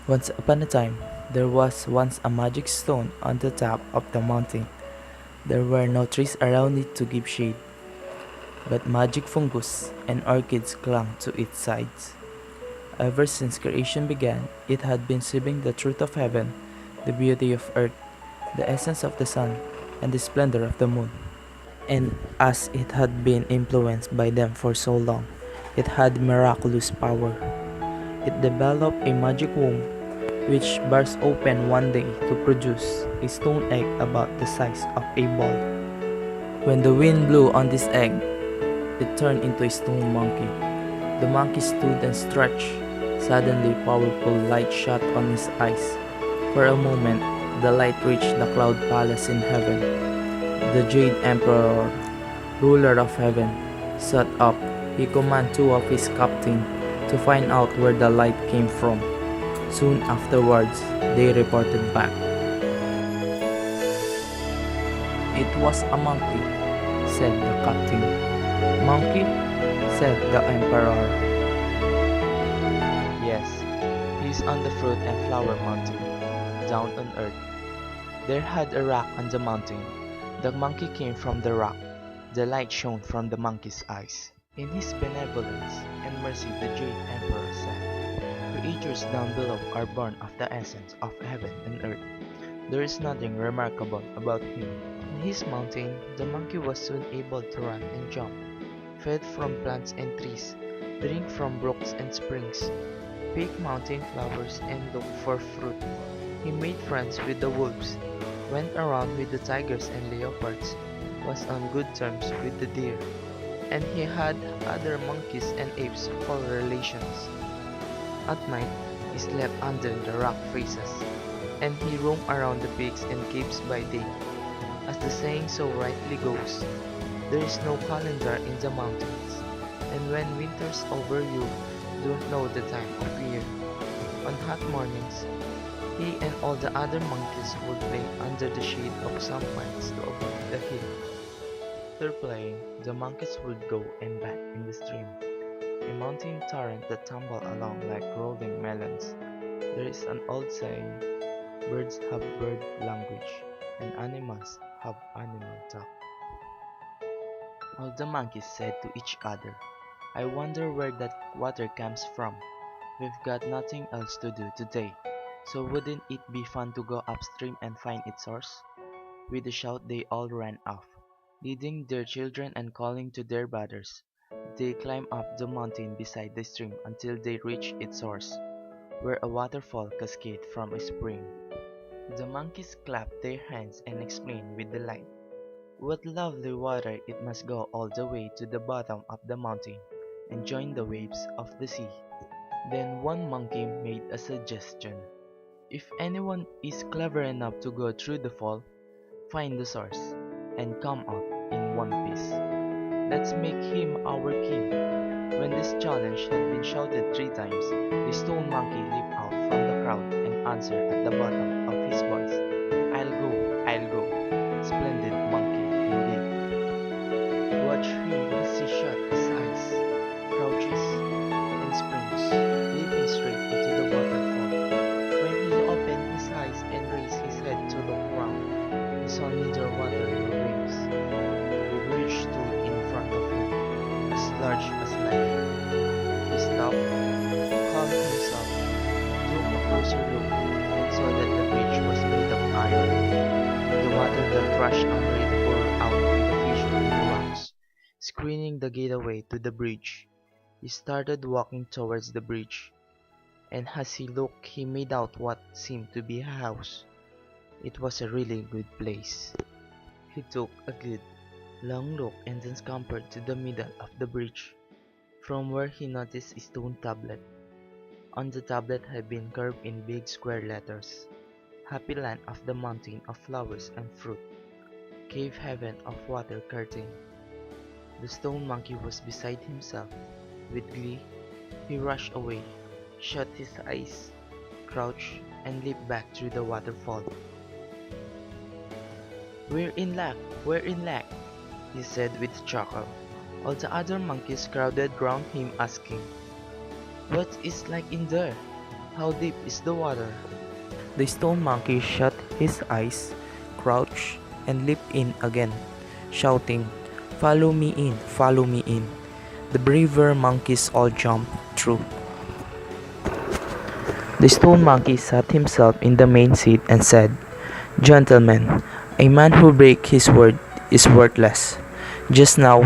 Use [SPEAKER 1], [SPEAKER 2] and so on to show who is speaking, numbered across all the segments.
[SPEAKER 1] Once upon a time, there was once a magic stone on the top of the mountain. There were no trees around it to give shade, but magic fungus and orchids clung to its sides. Ever since creation began, it had been sipping the truth of heaven, the beauty of earth, the essence of the sun, and the splendor of the moon. And as it had been influenced by them for so long, it had miraculous power. It developed a magic womb which burst open one day to produce a stone egg about the size of a ball. When the wind blew on this egg, it turned into a stone monkey. The monkey stood and stretched. Suddenly, powerful light shot on his eyes. For a moment, the light reached the cloud palace in heaven. The Jade Emperor, ruler of heaven, sat up. He commanded two of his captains to find out where the light came from. Soon afterwards, they reported back. It was a monkey, said the captain. Monkey, said the emperor.
[SPEAKER 2] Yes, he's on the fruit and flower mountain, down on earth. There had a rock on the mountain. The monkey came from the rock. The light shone from the monkey's eyes. In his benevolence and mercy, the Jade Emperor said, creatures down below are born of the essence of heaven and earth. There is nothing remarkable about him. In his mountain, the monkey was soon able to run and jump, fed from plants and trees, drink from brooks and springs, pick mountain flowers and look for fruit. He made friends with the wolves, went around with the tigers and leopards, was on good terms with the deer, and he had other monkeys and apes for relations. At night, he slept under the rock faces, and he roamed around the peaks and caves by day. As the saying so rightly goes, there is no calendar in the mountains, and when winter's over you don't know the time of year. On hot mornings, he and all the other monkeys would play under the shade of some pines to avoid the heat. After playing, the monkeys would go and bat in the stream, a mountain torrent that tumbled along like rolling melons. There is an old saying, birds have bird language, and animals have animal talk. All the monkeys said to each other, I wonder where that water comes from. We've got nothing else to do today, so wouldn't it be fun to go upstream and find its source? With a shout they all ran off, leading their children and calling to their brothers. They climbed up the mountain beside the stream until they reached its source, where a waterfall cascaded from a spring. The monkeys clapped their hands and exclaimed with delight, what lovely water! It must go all the way to the bottom of the mountain and join the waves of the sea. Then one monkey made a suggestion. If anyone is clever enough to go through the fall, find the source, and come out in one piece, let's make him our king. When this challenge had been shouted 3 times, the stone monkey leaped out from the crowd and answered at the bottom of his voice, I'll go, splendid monkey indeed. Watch him as he shut his eyes, crouches, and springs, leaping straight into the waterfall. When he opened his eyes and raised his head to look round, he saw neither water nor waves. The bridge stood in front of him, as large as life. He stopped, calmed himself, took a closer look, and saw that the bridge was made of iron. The water that rushed under it poured out with a fissure in the rocks, screening the gateway to the bridge. He started walking towards the bridge, and as he looked he made out what seemed to be a house. It was a really good place. He took a good, long look and then scampered to the middle of the bridge, from where he noticed a stone tablet. On the tablet had been carved in big square letters, Happy Land of the Mountain of Flowers and Fruit, Cave Heaven of Water Curtain. The stone monkey was beside himself. With glee, he rushed away, shut his eyes, crouched, and leaped back through the waterfall. We're in luck, we're in luck, he said with a chuckle. All the other monkeys crowded round him asking, what is like in there? How deep is the water?
[SPEAKER 1] The stone monkey shut his eyes, crouched, and leaped in again, shouting, "Follow me in, follow me in." The braver monkeys all jumped through. The stone monkey sat himself in the main seat and said, "Gentlemen, a man who breaks his word is worthless. Just now,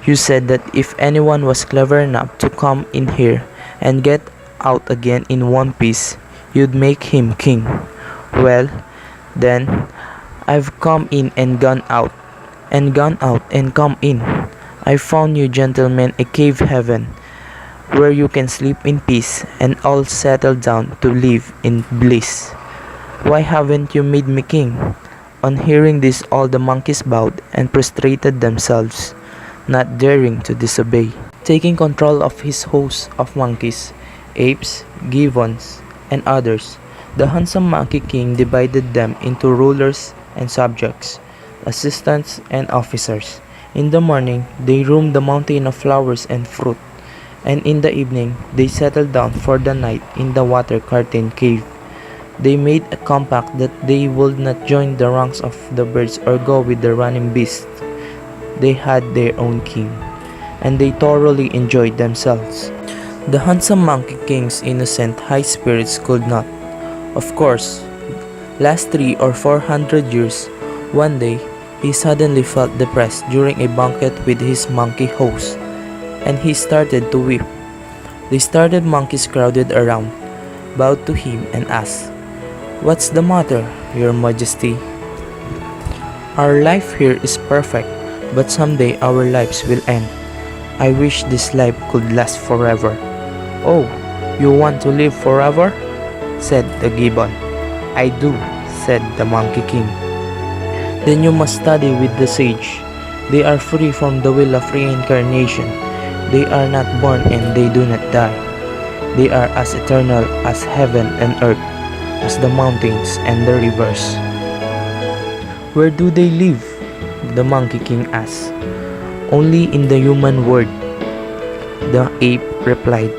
[SPEAKER 1] you said that if anyone was clever enough to come in here and get out again in one piece, you'd make him king. Well, then, I've come in and gone out, and gone out and come in. I've found you gentlemen a cave heaven, where you can sleep in peace and all settle down to live in bliss. Why haven't you made me king?" On hearing this, all the monkeys bowed and prostrated themselves, not daring to disobey. Taking control of his host of monkeys, apes, gibbons, and others, the handsome monkey king divided them into rulers and subjects, assistants and officers. In the morning, they roamed the mountain of flowers and fruit, and in the evening, they settled down for the night in the water curtain cave. They made a compact that they would not join the ranks of the birds or go with the running beasts. They had their own king, and they thoroughly enjoyed themselves. The handsome monkey king's innocent high spirits could not, of course, last 300 or 400 years. One day, he suddenly felt depressed during a banquet with his monkey host, and he started to weep. The startled monkeys crowded around, bowed to him, and asked, "What's the matter, Your Majesty? Our life here is perfect, but someday our lives will end. I wish this life could last forever." "Oh, you want to live forever?" said the gibbon. "I do," said the monkey king. "Then you must study with the sage. They are free from the will of reincarnation. They are not born and they do not die. They are as eternal as heaven and earth, as the mountains and the rivers." "Where do they live?" the monkey king asked. "Only in the human world," the ape replied.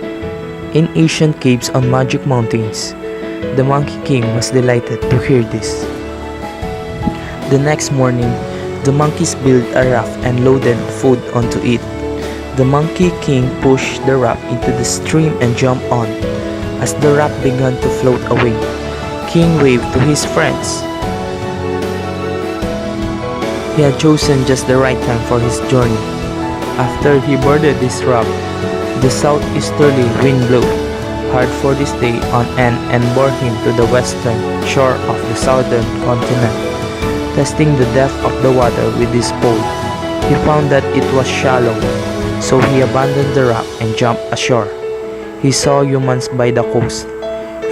[SPEAKER 1] "In ancient caves on magic mountains." The monkey king was delighted to hear this. The next morning, the monkeys built a raft and loaded food onto it. The monkey king pushed the raft into the stream and jumped on. As the raft began to float away, King waved to his friends. He had chosen just the right time for his journey. After he boarded his raft, the southeasterly wind blew hard for this day on end and bore him to the western shore of the southern continent. Testing the depth of the water with his pole, he found that it was shallow, so he abandoned the raft and jumped ashore. He saw humans by the coast,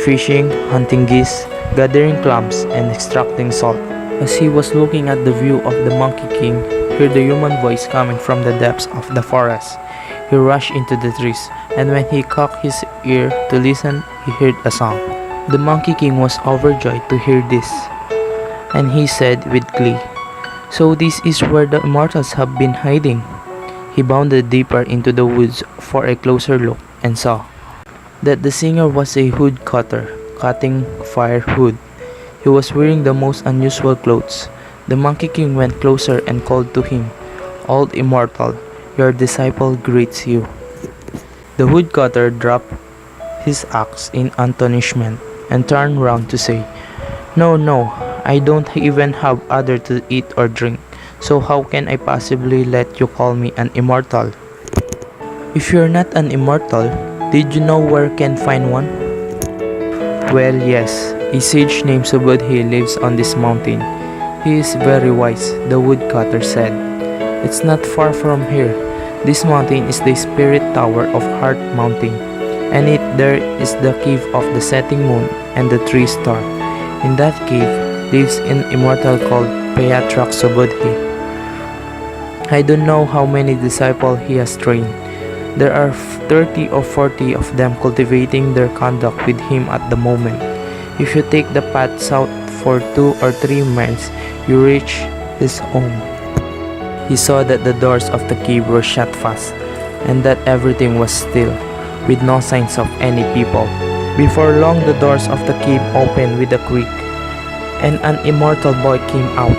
[SPEAKER 1] fishing, hunting geese, gathering clams, and extracting salt. As he was looking at the view of the monkey king, he heard the human voice coming from the depths of the forest. He rushed into the trees, and when he cocked his ear to listen, he heard a song. The monkey king was overjoyed to hear this, and he said with glee, "So this is where the immortals have been hiding." He bounded deeper into the woods for a closer look and saw that the singer was a woodcutter, cutting firewood. He was wearing the most unusual clothes. The monkey king went closer and called to him, "Old immortal, your disciple greets you." The woodcutter dropped his axe in astonishment and turned round to say, "No, no, I don't even have other to eat or drink, so how can I possibly let you call me an immortal?" "If you're not an immortal, did you know where can find one?" "Well, yes, a sage named Subudhi lives on this mountain. He is very wise," the woodcutter said. "It's not far from here. This mountain is the spirit tower of Heart Mountain, and there is the cave of the setting moon and the tree star. In that cave lives an immortal called Payatrak Subudhi. I don't know how many disciples he has trained. There are 30 or 40 of them cultivating their conduct with him at the moment. If you take the path south for 2 or 3 miles, you reach his home." He saw that the doors of the cave were shut fast, and that everything was still, with no signs of any people. Before long, the doors of the cave opened with a creak, and an immortal boy came out.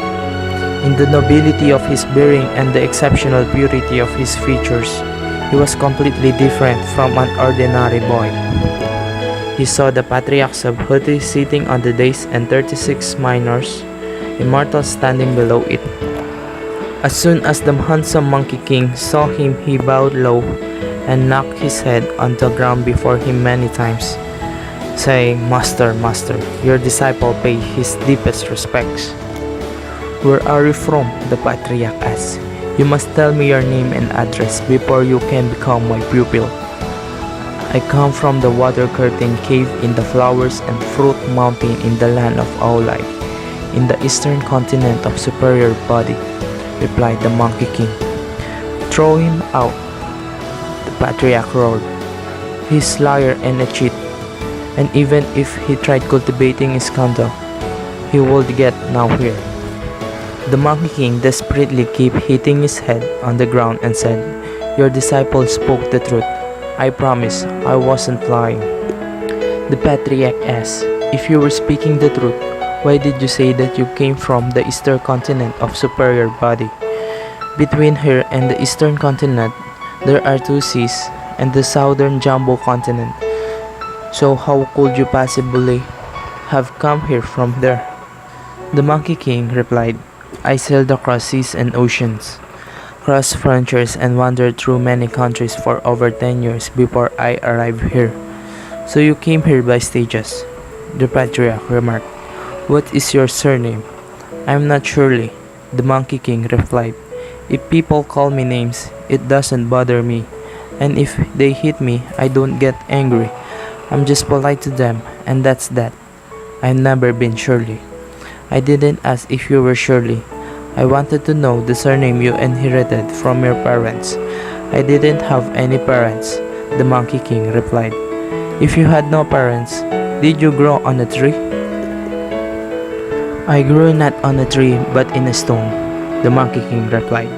[SPEAKER 1] In the nobility of his bearing and the exceptional purity of his features, he was completely different from an ordinary boy. He saw the patriarchs of Huti sitting on the dais and 36 minors, immortals standing below it. As soon as the handsome Monkey King saw him, he bowed low and knocked his head on the ground before him many times, saying, "Master, Master, your disciple pay his deepest respects." "Where are you from?" the patriarch asked. "You must tell me your name and address before you can become my pupil." "I come from the water-curtained cave in the flowers and fruit mountain in the land of Aulai, in the eastern continent of superior body," replied the Monkey King. "Throw him out," the patriarch roared. "He's a liar and a cheat, and even if he tried cultivating his conduct, he would get nowhere." The Monkey King desperately kept hitting his head on the ground and said, "Your disciple spoke the truth. I promise I wasn't lying." The patriarch asked, "If you were speaking the truth, why did you say that you came from the eastern continent of superior body? Between here and the eastern continent, there are two seas and the southern jumbo continent. So how could you possibly have come here from there?" The Monkey King replied, "I sailed across seas and oceans, crossed frontiers and wandered through many countries for over 10 years before I arrived here. So you came here by stages," the patriarch remarked. "What is your surname?" "I'm not Shirley," the Monkey King replied. "If people call me names, it doesn't bother me, and if they hit me, I don't get angry. I'm just polite to them, and that's that. I've never been Shirley." "I didn't ask if you were Shirley. I wanted to know the surname you inherited from your parents." "I didn't have any parents," the Monkey King replied. "If you had no parents, did you grow on a tree?" "I grew not on a tree, but in a stone," the Monkey King replied.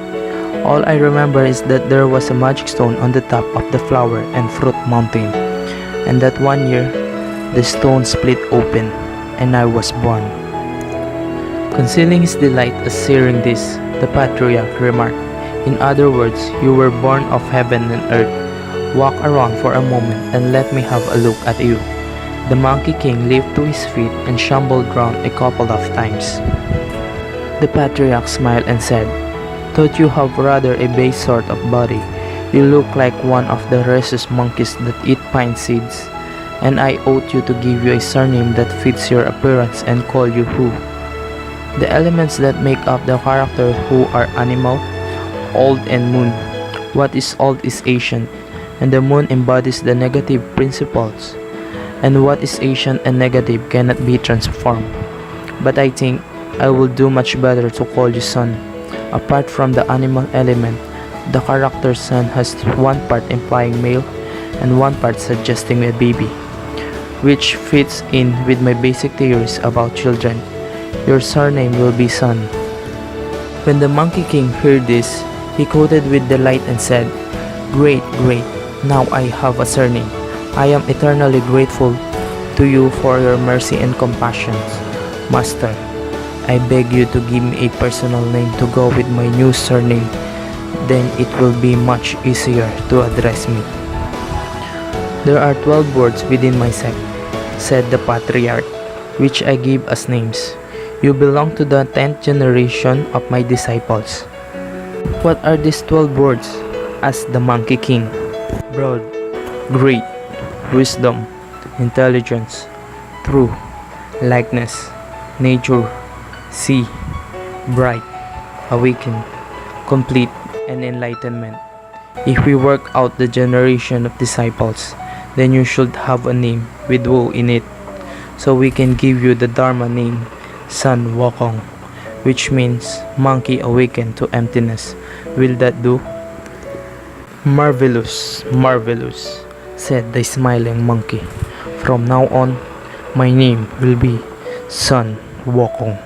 [SPEAKER 1] "All I remember is that there was a magic stone on the top of the flower and fruit mountain, and that one year the stone split open, and I was born." Concealing his delight at hearing this, the patriarch remarked, "In other words, you were born of heaven and earth. Walk around for a moment and let me have a look at you." The Monkey King leaped to his feet and shambled round a couple of times. The patriarch smiled and said, "Thought you have rather a base sort of body. You look like one of the rhesus monkeys that eat pine seeds, and I ought you to give you a surname that fits your appearance and call you Who. The elements that make up the character Who are animal, old and moon. What is old is ancient, and the moon embodies the negative principles, and what is ancient and negative cannot be transformed. But I think I will do much better to call you Sun. Apart from the animal element, the character Sun has one part implying male and one part suggesting a baby, which fits in with my basic theories about children. Your surname will be Sun." When the Monkey King heard this, he quoted with delight and said, "Great, great, now I have a surname. I am eternally grateful to you for your mercy and compassion. Master, I beg you to give me a personal name to go with my new surname. Then it will be much easier to address me." "There are 12 words within my sect," said the patriarch, "which I give as names. You belong to the 10th generation of my disciples." "What are these 12 words?" asked the Monkey King. "Broad, great, wisdom, intelligence, true, likeness, nature, see, bright, awaken, complete, and enlightenment. If we work out the generation of disciples, then you should have a name with Wu in it. So we can give you the Dharma name, Sun Wukong, which means monkey awakened to emptiness. Will that do?" "Marvelous, marvelous," said the smiling monkey. "From now on, my name will be Sun Wukong."